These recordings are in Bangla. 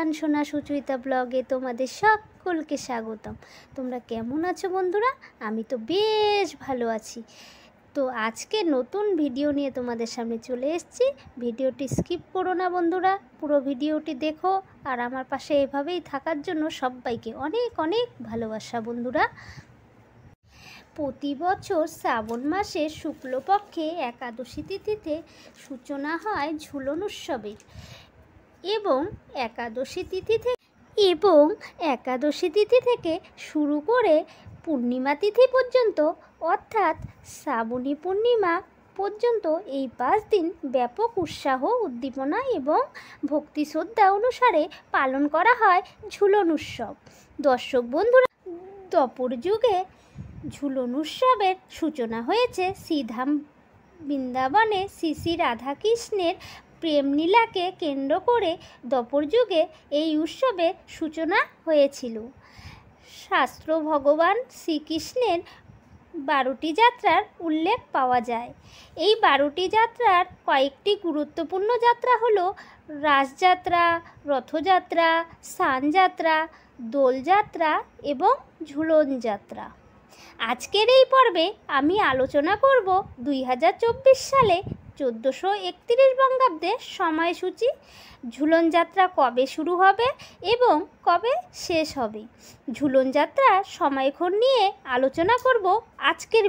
গান শোনা সুচরিতা ব্লগে তোমাদের সকলকে স্বাগতম। তোমরা কেমন আছো বন্ধুরা? আমি তো বেশ ভালো আছি। তো আজকে নতুন ভিডিও নিয়ে তোমাদের সামনে চলে এসেছি। ভিডিওটি স্কিপ করো না বন্ধুরা, পুরো ভিডিওটি দেখো আর আমার পাশে এভাবেই থাকার জন্য সবাইকে অনেক অনেক ভালোবাসা বন্ধুরা। প্রতি বছর শ্রাবণ মাসের শুক্লপক্ষে একাদশী তিথিতে সূচনা হয় ঝুলন উৎসবের এবং একাদশী তিথি থেকে শুরু করে পূর্ণিমা তিথি পর্যন্ত অর্থাৎ শ্রাবণী পূর্ণিমা পর্যন্ত এই 5 দিন ব্যাপক উৎসাহ উদ্দীপনা এবং ভক্তি শ্রদ্ধা অনুসারে পালন করা হয় ঝুলন উৎসব। দর্শক বন্ধুরা, দ্বাপর যুগে ঝুলন উৎসবের সূচনা হয়েছে শ্রীধাম বৃন্দাবনে শ্রী শ্রী রাধাকৃষ্ণের প্রেমলীলাকে কেন্দ্র করে দ্বাপর যুগে এই উৎসবের সূচনা হয়েছিল। শাস্ত্র ভগবান শ্রীকৃষ্ণের 12টি যাত্রার উল্লেখ পাওয়া যায়। এই 12টি যাত্রার কয়েকটি গুরুত্বপূর্ণ যাত্রা হলো রাসযাত্রা, রথযাত্রা, স্নানযাত্রা, দোলযাত্রা এবং ঝুলন যাত্রা। আজকের এই পর্বে আমি আলোচনা করব 2024 সালে 1431 বঙ্গাব্দের সময়সূচি, ঝুলন যাত্রা কবে শুরু হবে এবং কবে শেষ হবে। ঝুলন যাত্রার সময়ক্ষণ নিয়ে আলোচনা করব আজকের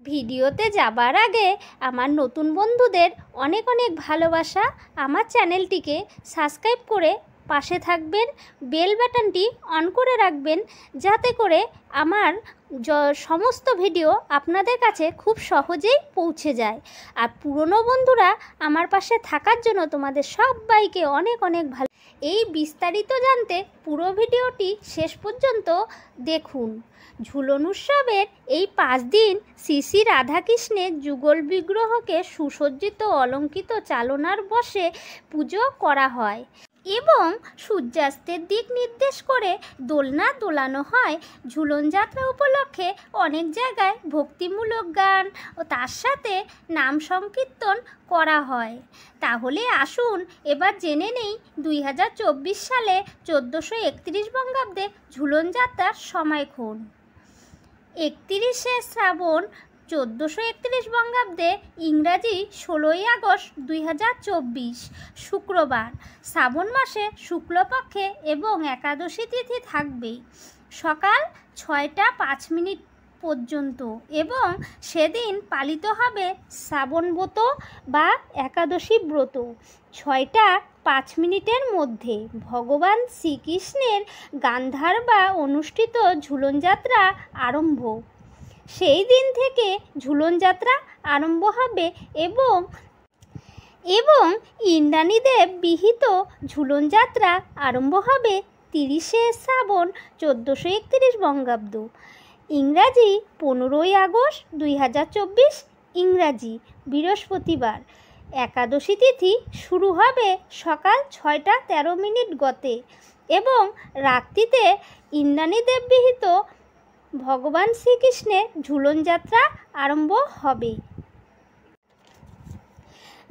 ভিডিওতে যাবার আগে আমার নতুন বন্ধুদের অনেক অনেক ভালোবাসা। আমার চ্যানেলটিকে সাবস্ক্রাইব করে পাশে থাকবেন, বেল বাটনটি অন করে রাখবেন যাতে করে আমার সমস্ত ভিডিও আপনাদের কাছে খুব সহজেই পৌঁছে যায়। আর পুরনো বন্ধুরা আমার পাশে থাকার জন্য তোমাদের সবাইকে অনেক অনেক ভালো। এই বিস্তারিত জানতে পুরো ভিডিওটি শেষ পর্যন্ত দেখুন। ঝুলন উৎসবের এই 5 দিন শ্রী শ্রী রাধাকৃষ্ণের যুগল বিগ্রহকে সুসজ্জিত অলঙ্কৃত চালনার বসে পুজো করা হয় এবং সূর্যাস্তের দিক নির্দেশ করে দোলনা দোলানো হয়। ঝুলন যাত্রা উপলক্ষে অনেক জায়গায় ভক্তিমূলক গান ও তার সাথে নাম সংকীর্তন করা হয়। তাহলে আসুন এবার জেনে নেই 2024 সালে 1431 বঙ্গাব্দে ঝুলন যাত্রার সময়ক্ষণ। 31শে শ্রাবণ 1431 বঙ্গাব্দে ইংরাজি 16ই আগস্ট 2024 শুক্রবার, শ্রাবণ মাসে শুক্লপক্ষে এবং একাদশী তিথি থাকবে সকাল 6টা 5 মিনিট পর্যন্ত এবং সেদিন পালিত হবে শ্রাবণ ব্রত বা একাদশী ব্রত। 6টা 5 মিনিটের মধ্যে ভগবান শ্রীকৃষ্ণের গান্ধারবা অনুষ্ঠিত ঝুলন যাত্রা আরম্ভ। সেই দিন থেকে ঝুলন যাত্রা আরম্ভ হবে এবং ইন্দ্রাণীদেব বিহিত ঝুলন যাত্রা আরম্ভ হবে 30শে শ্রাবণ 1431 বঙ্গাব্দ, ইংরাজি 15ই আগস্ট 2024 ইংরাজি বৃহস্পতিবার। একাদশী তিথি শুরু হবে সকাল 6টা 13 মিনিট গতে এবং রাত্রিতে ইন্দ্রাণীদেব বিহিত ভগবান শ্রীকৃষ্ণের ঝুলন যাত্রা আরম্ভ হবে।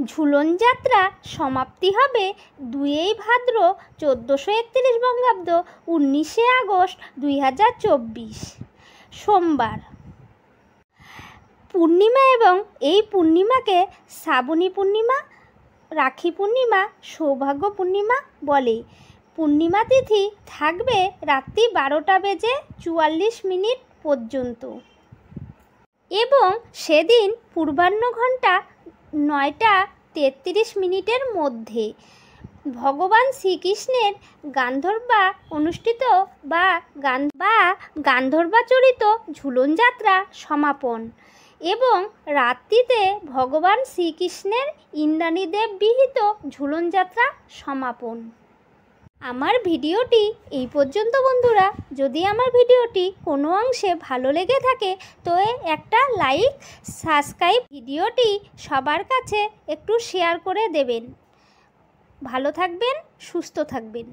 ঝুলন যাত্রা সমাপ্তি হবে 2 ভাদ্র 1431 বঙ্গাব্দ 19শে আগস্ট 2024 সোমবার। পূর্ণিমা এবং এই পূর্ণিমাকে শ্রাবণী পূর্ণিমা, রাখি পূর্ণিমা, সৌভাগ্য পূর্ণিমা বলে। পূর্ণিমা তিথি থাকবে রাত্রি 12টা বেজে 44 মিনিট পর্যন্ত এবং সেদিন পূর্বাহ্ন ঘণ্টা 9টা 33 মিনিটের মধ্যে। ভগবান শ্রীকৃষ্ণের গান্ধর্বা অনুষ্ঠিত বা গান্ধর্বাচরিত ঝুলন যাত্রা সমাপন এবং রাত্রিতে ভগবান শ্রীকৃষ্ণের ইন্দ্রাণীদেব বিহিত ঝুলন যাত্রা সমাপন। আমার ভিডিওটি এই পর্যন্ত বন্ধুরা। যদি আমার ভিডিওটি কোনো অংশে ভালো লেগে থাকে তো একটা লাইক, সাবস্ক্রাইব, ভিডিওটি সবার কাছে একটু শেয়ার করে দেবেন। ভালো থাকবেন, সুস্থ থাকবেন।